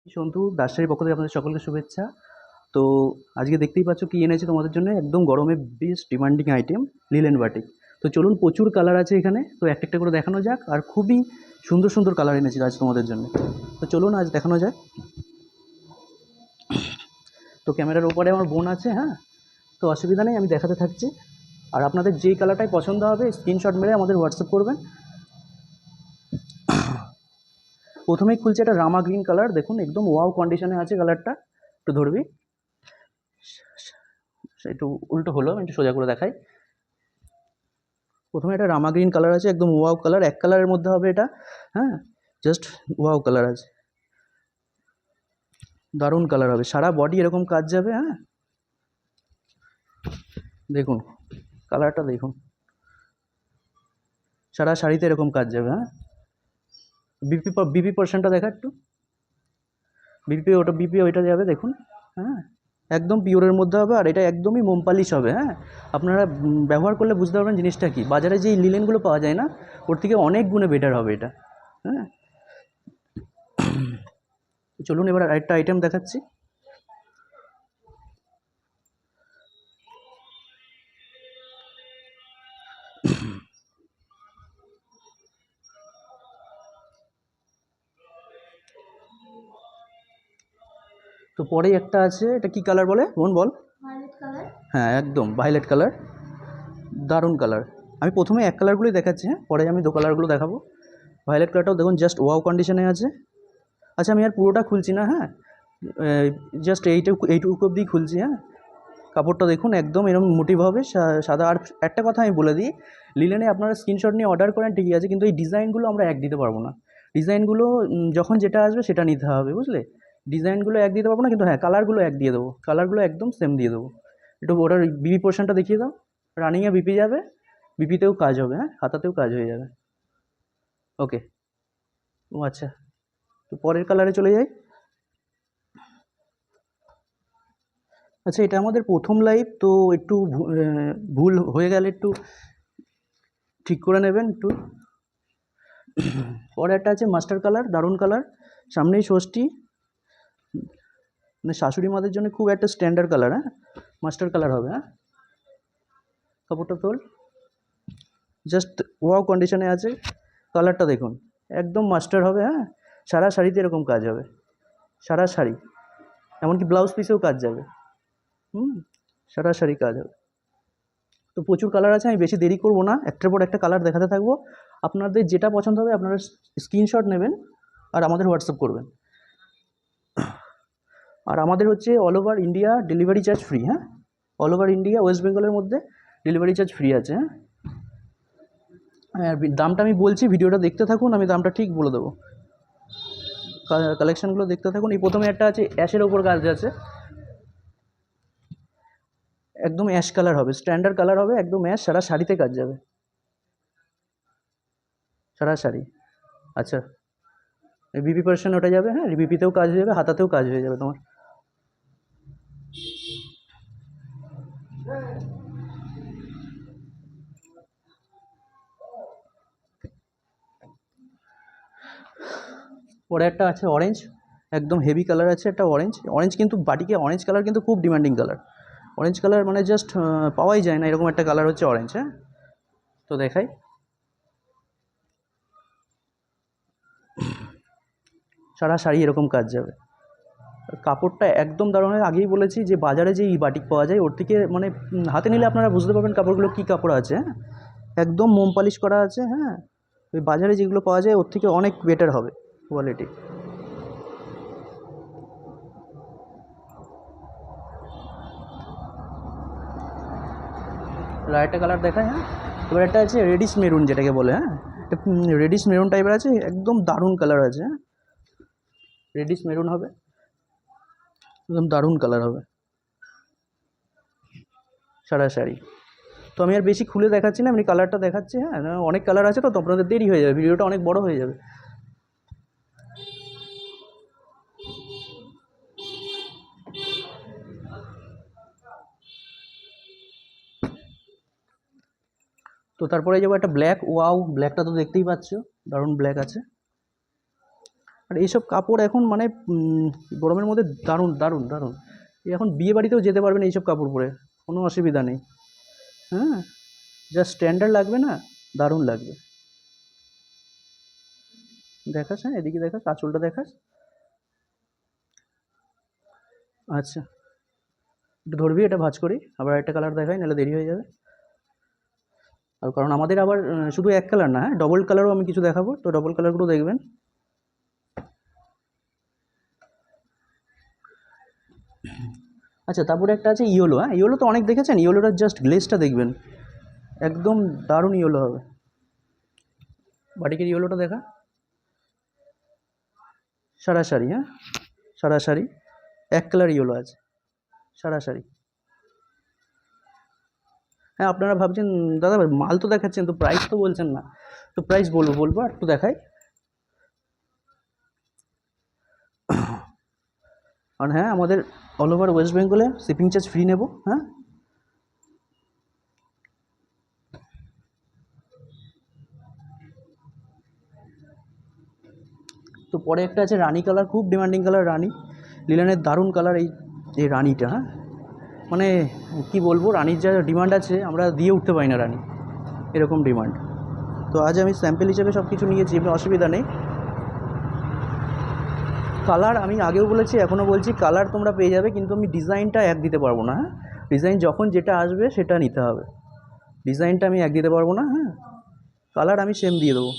সন্তু দাসের পক্ষ থেকে আপনাদের সকলকে শুভেচ্ছা। তো আজকে দেখতেই পাচ্ছ কি এনেছি তোমাদের জন্য, একদম গরমে best demanding item linen batik. তো চলুন, প্রচুর কালার আছে এখানে, তো একটা একটা করে দেখানো যাক। আর খুবই সুন্দর সুন্দর কালার এনেছি আজ তোমাদের জন্য। তো চলুন আজ দেখানো যাক। তো ক্যামেরার ওপরে আমার বোন আছে, হ্যাঁ, তো অসুবিধা নেই, আমি দেখাতে থাকছি। আর আপনাদের যেই কালারটাই পছন্দ হবে স্ক্রিনশট মেরে আমাদের হোয়াটসঅ্যাপ করবেন। প্রথমেই খুলছে একটা রামা গ্রিন কালার, দেখুন একদম ওয়াও কন্ডিশনে আছে কালারটা। একটু ধরবি, একটু উল্টো হলো, একটু সোজা করে দেখাই। প্রথমে একটা রামা গ্রিন কালার আছে, একদম ওয়াও কালার, এক কালারের মধ্যে হবে এটা, হ্যাঁ, জাস্ট ওয়াও কালার আছে, দারুণ কালার হবে, সারা বডি এরকম কাজ যাবে, হ্যাঁ, দেখুন কালারটা দেখুন, সারা শাড়িতে এরকম কাজ যাবে, হ্যাঁ। বিপি পার্সেন্টটা দেখা একটু, বিপি ওইটা যাবে দেখুন, হ্যাঁ, একদম পিওরের মধ্যে হবে। আর এটা একদমই মোম পালিশ হবে, হ্যাঁ। আপনারা ব্যবহার করলে বুঝতে পারবেন জিনিসটা কি, বাজারে যেই লিলেনগুলো পাওয়া যায় না, ওর থেকে অনেক গুণে বেটার হবে এটা, হ্যাঁ। চলুন এবার আরেকটা আইটেম দেখাচ্ছি। তো পরেই একটা আছে, এটা কি কালার বলে বোন বল? হ্যাঁ, একদম ভায়োলেট কালার, দারুণ কালার। আমি প্রথমে এক কালারগুলোই দেখাচ্ছি, হ্যাঁ, পরে আমি দু কালারগুলো দেখাবো। ভায়োলেট কালারটাও দেখুন জাস্ট ওয়াও কন্ডিশনে আছে। আচ্ছা, আমি আর পুরোটা খুলছি না, হ্যাঁ, জাস্ট এইটুকু অবধি খুলছি, হ্যাঁ। কাপড়টা দেখুন একদম এরকম মোটিভ হবে, সাদা। আর একটা কথা আমি বলে দিই, লিলেনে আপনারা স্ক্রিনশট নিয়ে অর্ডার করেন ঠিকই আছে, কিন্তু এই ডিজাইনগুলো আমরা এক দিতে পারবো না। ডিজাইনগুলো যখন যেটা আসবে সেটা নিতে হবে, বুঝলে। ডিজাইনগুলো এক দিতে পারবো না, কিন্তু হ্যাঁ কালারগুলো এক দিয়ে দেবো, কালারগুলো একদম সেম দিয়ে দেবো। একটু ওটার বিপি পোর্শনটা দেখিয়ে দাও। রানিংয়ে বিপি যাবে, বিপিতেও কাজ হবে, হ্যাঁ, হাতাতেও কাজ হয়ে যাবে। ওকে। ও আচ্ছা, তো পরের কালারে চলে যাই। আচ্ছা, এটা আমাদের প্রথম লাইভ, তো একটু ভুল হয়ে গেলে একটু ঠিক করে নেবেন একটু। পরে একটা আছে মাস্টার কালার, দারুণ কালার, সামনেই ষষ্ঠী, মানে শাশুড়ি মাদের জন্য খুব একটা স্ট্যান্ডার্ড কালার, হ্যাঁ, মাস্টার কালার হবে, হ্যাঁ। কাপড়টা তোল, জাস্ট ওয়াও কন্ডিশনে আছে, কালারটা দেখুন একদম মাস্টার হবে, হ্যাঁ। সারা শাড়িতে এরকম কাজ হবে, সারা শাড়ি, এমনকি ব্লাউজ পিসেও কাজ যাবে, হুম, সারা শাড়ি কাজ হবে। তো প্রচুর কালার আছে, আমি বেশি দেরি করব না, একটার পর একটা কালার দেখাতে থাকবো। আপনাদের যেটা পছন্দ হবে আপনারা স্ক্রিনশট নেবেন আর আমাদের হোয়াটসঅ্যাপ করবেন। আর আমাদের হচ্ছে all over India delivery charge free, হ্যাঁ, অল ওভার ইন্ডিয়া ওয়েস্ট বেঙ্গলের মধ্যে ডেলিভারি চার্জ ফ্রি আছে, হ্যাঁ। আর দামটা আমি বলছি, ভিডিওটা দেখতে থাকুন, আমি দামটা ঠিক বলে দেবো। কালেকশানগুলো দেখতে থাকুন। এই প্রথমে একটা আছে অ্যাশের ওপর কাজ আছে, একদম অ্যাশ কালার হবে, স্ট্যান্ডার্ড কালার হবে, একদম অ্যাশ, সারা শাড়িতে কাজ যাবে, সারা শাড়ি। আচ্ছা, বিপি পার্সেন্ট ওটা যাবে, হ্যাঁ, বিপিতেও কাজ হয়ে যাবে, হাতাতেও কাজ হয়ে যাবে তোমার। পরে একটা আছে অরেঞ্জ, একদম হেভি কালার আছে একটা অরেঞ্জ, অরেঞ্জ কিন্তু বাটিকে অরেঞ্জ কালার কিন্তু খুব ডিমান্ডিং কালার, অরেঞ্জ কালার মানে জাস্ট পাওয়াই যায় না, এরকম একটা কালার হচ্ছে অরেঞ্জ, হ্যাঁ। তো দেখাই, সারা শাড়ি এরকম কাজ যাবে, কাপড়টা একদম দারুণ। আগেই বলেছি যে বাজারে যে বাটিক পাওয়া যায় ওর থেকে মানে হাতে নিলে আপনারা বুঝতে পারবেন কাপড়গুলো কী কাপড় আছে, হ্যাঁ, একদম মোম পালিশ করা আছে, হ্যাঁ। ওই বাজারে যেগুলো পাওয়া যায় ওর থেকে অনেক বেটার হবে কোয়ালিটি। আরেকটা কালার দেখায়, হ্যাঁ। এবার একটা আছে রেডিশ মেরুন যেটাকে বলে, হ্যাঁ, রেডিশ মেরুন টাইপের আছে, একদম দারুণ কালার আছে, হ্যাঁ, রেডিশ মেরুন হবে, একদম দারুণ কালার হবে, সারা শাড়ি। তো আমি আর বেশি খুলে দেখাচ্ছি না, এমনি কালারটা দেখাচ্ছি, হ্যাঁ, অনেক কালার আছে, তো আপনাদের দেরি হয়ে যাবে, ভিডিওটা অনেক বড় হয়ে যাবে। তো তারপরে যাবো একটা ব্ল্যাক, ওয়াও ব্ল্যাকটা তো দেখতেই পাচ্ছ, দারুণ ব্ল্যাক আছে, আর এইসব কাপড় এখন মানে গরমের মধ্যে দারুণ দারুণ দারুণ। এখন বিয়ে বাড়িতেও যেতে পারবেন এইসব কাপড় পরে, কোনো অসুবিধা নেই। হ্যাঁ, যা স্ট্যান্ডার্ড লাগবে না, দারুণ লাগবে। দেখাস, হ্যাঁ এদিকে দেখাস, আঁচলটা দেখাস। আচ্ছা, একটু ধরবি, এটা ভাঁজ করি, আবার একটা কালার দেখাই, নাহলে দেরি হয়ে যাবে। আর কারণ আমাদের আবার শুধু এক কালার না, হ্যাঁ ডবল কালারও আমি কিছু দেখাবো, তো ডবল কালারগুলো দেখবেন। আচ্ছা, তারপরে একটা আছে ইয়েলো। হ্যাঁ, ইয়েলো তো অনেক দেখেছেন, ইয়েলোটার জাস্ট গ্লেজটা দেখবেন, একদম দারুণ ইয়েলো হবে। বাটিকের ইয়েলোটা দেখা, সারা শাড়ি, হ্যাঁ সারা শাড়ি, এক কালার ইয়েলো আছে, সারা শাড়ি। হ্যাঁ, আপনারা ভাবছেন দাদা মাল তো দেখাচ্ছেন, তো প্রাইস তো বলছেন না। তো প্রাইস বলবো বলবো, আর একটু দেখাই। আর হ্যাঁ, আমাদের অল ওভার ওয়েস্ট বেঙ্গলে শিপিং চার্জ ফ্রি নেব। হ্যাঁ, তো পরে একটা আছে রানি কালার, খুব ডিমান্ডিং কালার, রানি লিলেনের দারুণ কালার। এই রানিটা, হ্যাঁ মানে কি বলবো, রানির যা ডিমান্ড আছে আমরা দিয়ে উঠতে পারি না রানি, এরকম ডিমান্ড। তো আজ আমি স্যাম্পল হিসেবে সব কিছু নিয়েছি, এমনি অসুবিধা নেই। কালার আমি আগেও বলেছি, এখনও বলছি, কালার তোমরা পেয়ে যাবে, কিন্তু আমি ডিজাইনটা এক দিতে পারবো না। হ্যাঁ, ডিজাইন যখন যেটা আসবে সেটা নিতে হবে, ডিজাইনটা আমি এক দিতে পারবো না। হ্যাঁ, কালার আমি সেম দিয়ে দেবো।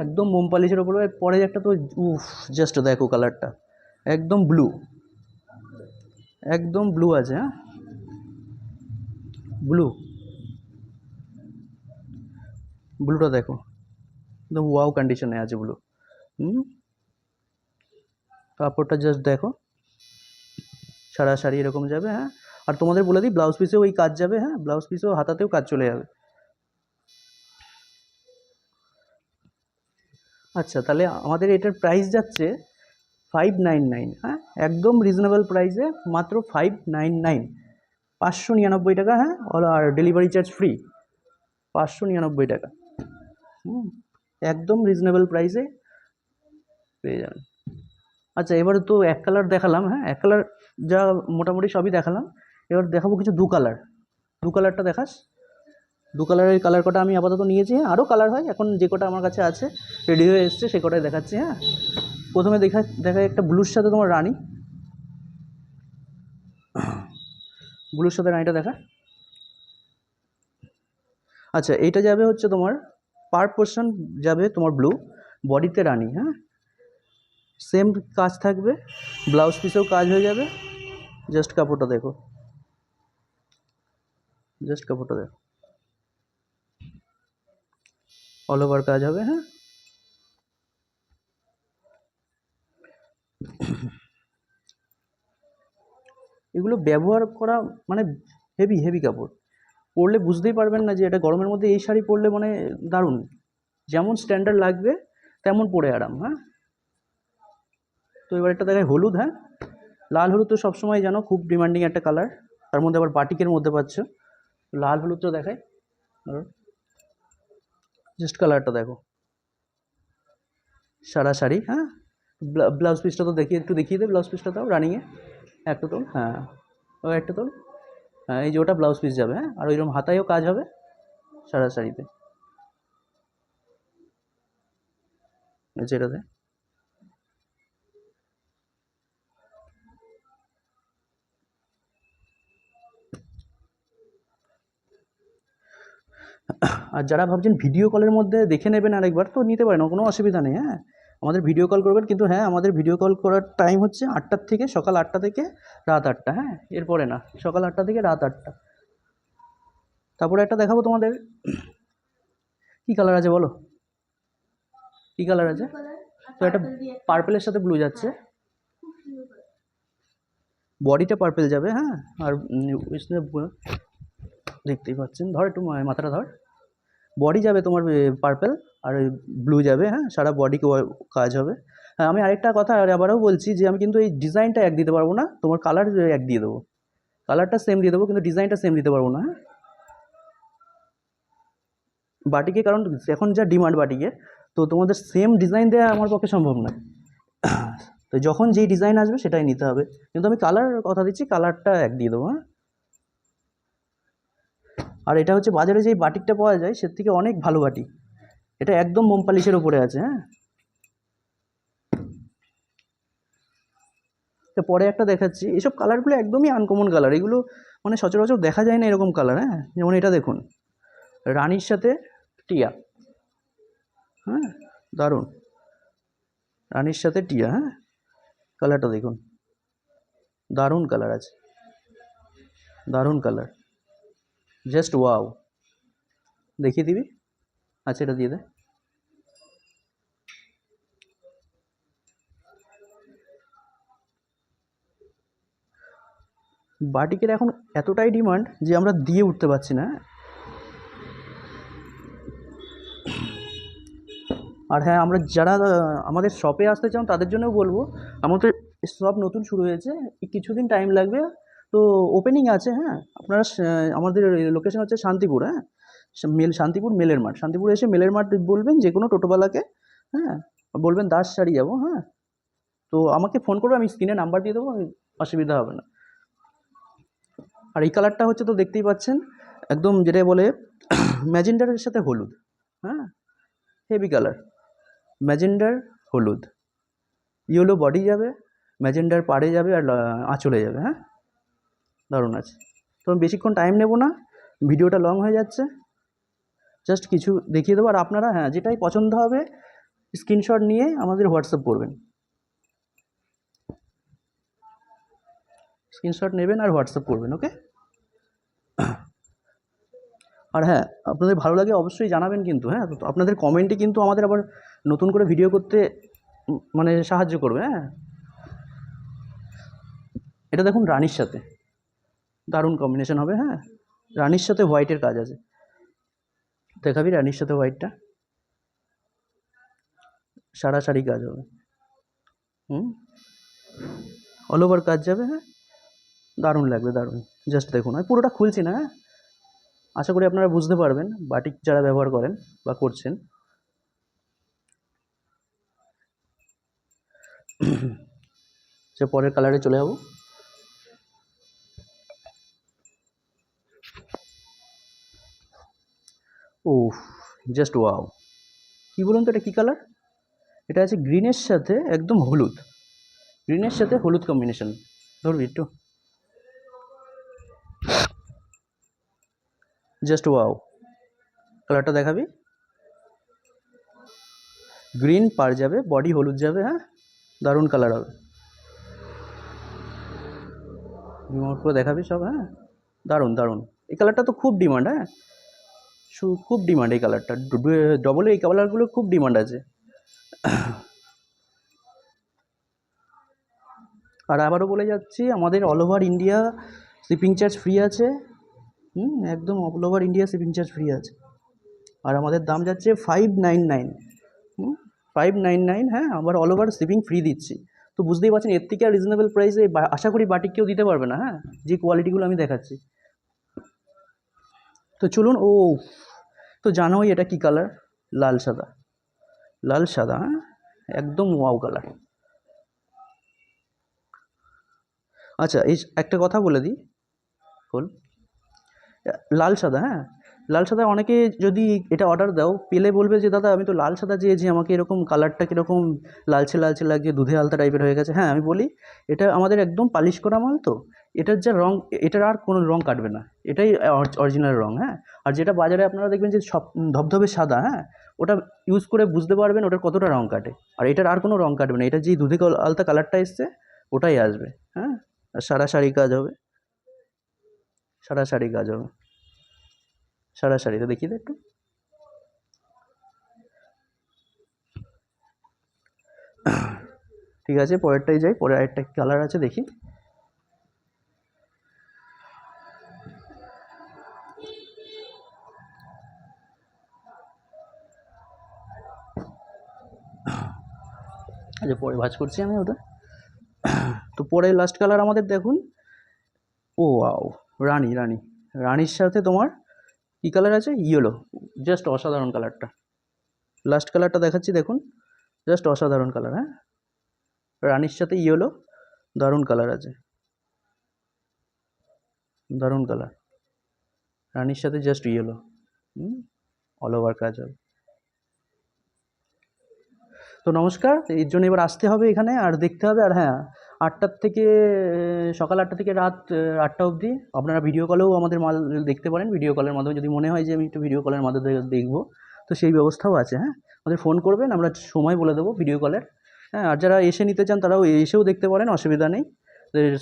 একদম মোম পালিশের ওপরে পরে একটা, তো উফ, জাস্ট দেখো কালারটা, একদম ব্লু, একদম ব্লু আছে। হ্যাঁ, ব্লু, ব্লুটা দেখো, একদম ওয়াও কন্ডিশনে আছে ব্লু। হুম, কাপড়টা জাস্ট দেখো, সারা শাড়ি এরকম যাবে। হ্যাঁ, আর তোমাদের বলে দিই, ব্লাউজ পিসেও ওই কাজ যাবে। হ্যাঁ, ব্লাউজ পিসেও হাতাতেও কাজ চলে যাবে। আচ্ছা, তাহলে আমাদের এটার প্রাইস যাচ্ছে 599। হ্যাঁ, একদম রিজনেবল প্রাইসে, মাত্র 599, 599 টাকা। হ্যাঁ, আর ডেলিভারি চার্জ ফ্রি, 599 টাকা। হুম, একদম রিজনেবল প্রাইসে পেয়ে যাবেন। আচ্ছা, এবারে তো এক কালার দেখালাম, হ্যাঁ এক কালার যা মোটামুটি সবই দেখালাম। এবার দেখাবো কিছু দু কালার। দু কালারটা দেখাস, দু কালারের কালার কটা আমি আপাতত নিয়েছি। হ্যাঁ, আরও কালার হয়, এখন যে কটা আমার কাছে আছে রেডি হয়ে এসছে সে কটাই দেখাচ্ছি। হ্যাঁ, প্রথমে দেখায় একটা ব্লুর সাথে তোমার রানি, ব্লুর সাথে রানিটা দেখা। আচ্ছা, এইটা যাবে হচ্ছে তোমার পার পোর্শন যাবে তোমার ব্লু, বডিতে রানি। হ্যাঁ, সেম কাজ থাকবে, ব্লাউজ পিসেও কাজ হয়ে যাবে। জাস্ট কাপড়টা দেখো, জাস্ট কাপড়টা দেখো, অল ওভার কাজ হবে। হ্যাঁ, এগুলো ব্যবহার করা মানে হেভি হেভি কাপড়, পরলে বুঝতেই পারবেন না যে এটা গরমের মধ্যে এই শাড়ি পরলে মানে দারুণ, যেমন স্ট্যান্ডার্ড লাগবে তেমন পরে আরাম। হ্যাঁ, তো এবার একটা দেখায় হলুদ। হ্যাঁ, লাল হলুদ তো সবসময় জানো খুব ডিমান্ডিং একটা কালার, তার মধ্যে আবার বাটিকের মধ্যে পাচ্ছ। লাল হলুদটা দেখায়, জাস্ট কালারটা দেখো, সারা শাড়ি। হ্যাঁ, ব্লাউজ পিসটা তো একটু দেখিয়ে দে, ব্লাউজ পিসটা দাও রানিংয়ে, একটা তোল। হ্যাঁ, ও একটা তোল। হ্যাঁ, এই যে ওটা ব্লাউজ পিস যাবে। হ্যাঁ, আর ওইরকম হাতায়ও কাজ হবে সারা শাড়িতে, যেটাতে। আর যারা ভাবছেন ভিডিও কলের মধ্যে দেখে নেবেন আরেকবার, তো নিতে পারেন, কোনো অসুবিধা নেই। হ্যাঁ, আমাদের ভিডিও কল করবেন, কিন্তু হ্যাঁ আমাদের ভিডিও কল করার টাইম হচ্ছে 8টার থেকে, সকাল 8টা থেকে রাত 8টা। হ্যাঁ, এরপরে না, সকাল 8টা থেকে রাত 8টা। তারপরে একটা দেখাবো তোমাদের, কী কালার আছে বলো, কী কালার আছে? তো একটা পার্পেলের সাথে ব্লু যাচ্ছে, বডিটা পার্পেল যাবে। হ্যাঁ, আর দেখতেই পাচ্ছেন, ধর একটু মাথাটা ধর, বডি যাবে তোমার পার্পেল, আর ব্লু যাবে। হ্যাঁ, সারা বডি কাজ হবে। হ্যাঁ, আমি আরেকটা কথা আবারও বলছি যে আমি কিন্তু এই ডিজাইনটা এক দিতে পারবো না, তোমার কালার এক দিয়ে দেবো, কালারটা সেম দিয়ে দেবো, কিন্তু ডিজাইনটা সেম দিতে পারবো না। হ্যাঁ, বাটিকে, কারণ এখন যা ডিমান্ড বাটিকে, তো তোমাদের সেম ডিজাইন দেওয়া আমার পক্ষে সম্ভব নয়। তো যখন যেই ডিজাইন আসবে সেটাই নিতে হবে, কিন্তু আমি কালার কথা দিচ্ছি, কালারটা এক দিয়ে দেবো। হ্যাঁ, আর এটা হচ্ছে বাজারে যেই বাটিকটা পাওয়া যায় সে থেকে অনেক ভালো বাটি, এটা একদম মোম পালিশের ওপরে আছে। হ্যাঁ, তো পরে একটা দেখাচ্ছি, এইসব কালারগুলো একদমই আনকমন কালার, এগুলো মানে সচরাচর দেখা যায় না এরকম কালার। হ্যাঁ, যেমন এটা দেখুন, রানীর সাথে টিয়া। হ্যাঁ, দারুণ, রানীর সাথে টিয়া। হ্যাঁ, কালারটা দেখুন, দারুণ কালার আছে, দারুণ কালার, জাস্ট ওয়াও। দেখিয়ে দিবি? আচ্ছা, এটা দিয়ে দে। বাটিকের এখন এতটাই ডিমান্ড যে আমরা দিয়ে উঠতে পারছি না। আর হ্যাঁ, আমরা যারা আমাদের শপে আসতে চান তাদের জন্যও বলবো, আমাদের শপ নতুন শুরু হয়েছে, কিছুদিন টাইম লাগবে। তো ওপেনিং আছে। হ্যাঁ, আপনারা আমাদের লোকেশন হচ্ছে শান্তিপুর। হ্যাঁ, শান্তিপুর মেলের মাঠ, শান্তিপুরে এসে মেলের মাঠ বলবেন যে কোনো টোটোওয়ালাকে। হ্যাঁ, বলবেন দাস শাড়ি যাবো। হ্যাঁ, তো আমাকে ফোন করবে, আমি স্ক্রিনে নাম্বার দিয়ে দেবো, অসুবিধা হবে না। আর এই কালারটা হচ্ছে তো দেখতেই পাচ্ছেন, একদম যেটা বলে ম্যাজেন্ডারের সাথে হলুদ। হ্যাঁ, হেভি কালার, ম্যাজেন্ডার হলুদ, ইয়েলো বডি যাবে, ম্যাজেন্ডার পাড়ে যাবে, আর আঁচলে যাবে। হ্যাঁ, দারুণ আছে। তো আমি বেশিক্ষণ টাইম নেব না, ভিডিওটা লং হয়ে যাচ্ছে, জাস্ট কিছু দেখিয়ে দেবো। আর আপনারা হ্যাঁ, যেটাই পছন্দ হবে স্ক্রিনশট নিয়ে আমাদের হোয়াটসঅ্যাপ করবেন, স্ক্রিনশট নেবেন আর হোয়াটসঅ্যাপ করবেন। ওকে। আর হ্যাঁ, আপনাদের ভালো লাগে অবশ্যই জানাবেন কিন্তু। হ্যাঁ, তো আপনাদের কমেন্টে কিন্তু আমাদের আবার নতুন করে ভিডিও করতে মানে সাহায্য করবে। হ্যাঁ, এটা দেখুন রানির সাথে, দারুণ কম্বিনেশন হবে। হ্যাঁ, রানির সাথে হোয়াইটের কাজ আছে, দেখাবি রানির সাথে হোয়াইটটা, সারি কাজ হবে। হুম, অল ওভার কাজ যাবে। হ্যাঁ, দারুণ লাগবে, দারুণ। জাস্ট দেখুন, আমি পুরোটা খুলছি না। হ্যাঁ, আশা করি আপনারা বুঝতে পারবেন, বাটিক যারা ব্যবহার করেন বা করছেন। সে পরের কালারে চলে যাবো। ও, জাস্ট ওয়াও। কী বলুন তো, এটা কী কালার? এটা আছে গ্রিনের সাথে একদম হলুদ, গ্রিনের সাথে হলুদ কম্বিনেশন। ধরবি একটু, জাস্ট ওয়াও। কালারটা দেখাবি? গ্রিন পার যাবে, বডি হলুদ যাবে। হ্যাঁ, দারুণ কালার হবে। রিমোট করে দেখাবি সব। হ্যাঁ, দারুণ, দারুণ। এই কালারটা তো খুব ডিমান্ড। হ্যাঁ, খুব ডিমান্ড এই কালারটা, ডবল এই কালারগুলো খুব ডিমান্ড আছে। আর আবারও বলে যাচ্ছি, আমাদের all over India shipping charge free আছে। একদম all over India shipping charge free আছে। আর আমাদের দাম যাচ্ছে 599। 599। হ্যাঁ, আবার অল ওভার শিপিং ফ্রি দিচ্ছি। তো বুঝতেই পারছেন, এর থেকে আর রিজনেবল প্রাইসে আশা করি বাটিক কেউ দিতে পারবে না। হ্যাঁ, যে কোয়ালিটিগুলো আমি দেখাচ্ছি। তো চলুন। ও, তো জানোই এটা কি কালার? লাল সাদা, লাল সাদা। হ্যাঁ, একদম ওয়াও কালার। আচ্ছা, এই একটা কথা বলে দিই, বল। লাল সাদা। হ্যাঁ, লাল সাদা অনেকে যদি এটা অর্ডার দাও, পেলে বলবে যে দাদা আমি তো লাল সাদা চেয়েছি, আমাকে এরকম কালারটা কীরকম লালচে লালচে লাগছে, দুধে আলতা টাইপের হয়ে গেছে। হ্যাঁ, আমি বলি এটা আমাদের একদম পালিশ করা মাল, তো এটার যা রং, এটার আর কোনো রং কাটবে না, এটাই অরিজিনাল রং। হ্যাঁ, আর যেটা বাজারে আপনারা দেখবেন যে সব ধবধবে সাদা, হ্যাঁ, ওটা ইউজ করে বুঝতে পারবেন ওটার কতটা রং কাটে। আর এটার আর কোনো রং কাটবে না, এটা যেই দুধে আলতা কালারটা এসছে ওটাই আসবে। হ্যাঁ, আর সারি কাজ হবে, সারি কাজ হবে, শাড়িটা দেখিয়ে দে একটু। ঠিক আছে, পরেরটাই যাই। পরে আরেকটা কালার আছে, দেখি। আচ্ছা, পরে ভাঁজ করছি আমি ওটা। তো পরে লাস্ট কালার আমাদের দেখুন, ও ওয়াও, রানী রানী, রানীর সাথে তোমার কী কালার আছে? ইয়েলো। জাস্ট অসাধারণ কালারটা। লাস্ট কালারটা দেখাচ্ছি দেখুন, জাস্ট অসাধারণ কালার। হ্যাঁ, রানীর সাথে ইয়েলো, দারুণ কালার আছে, দারুণ কালার। রানীর সাথে জাস্ট ইয়েলো, অল ওভার কাজ হবে। তো নমস্কার, এর জন্য এবার আসতে হবে এখানে আর দেখতে হবে। আর হ্যাঁ, 8টার থেকে সকাল 8টা থেকে রাত 8টা অবধি আপনারা ভিডিও কলেও আমাদের মাল দেখতে পারেন। ভিডিও কলের মাধ্যমে যদি মনে হয় যে আমি একটু ভিডিও কলের মাধ্যমে দেখবো, তো সেই ব্যবস্থাও আছে। হ্যাঁ, আমাদের ফোন করবেন, আমরা সময় বলে দেবো ভিডিও কলের। হ্যাঁ, আর যারা এসে নিতে চান তারাও এসেও দেখতে পারেন, অসুবিধা নেই।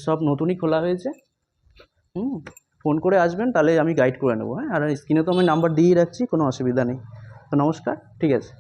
সব নতুনই খোলা হয়েছে। ফোন করে আসবেন, তাহলে আমি গাইড করে নেবো। হ্যাঁ, আর স্ক্রিনে তো আমি নাম্বার দিয়েই রাখছি, কোনো অসুবিধা নেই। তো নমস্কার, ঠিক আছে।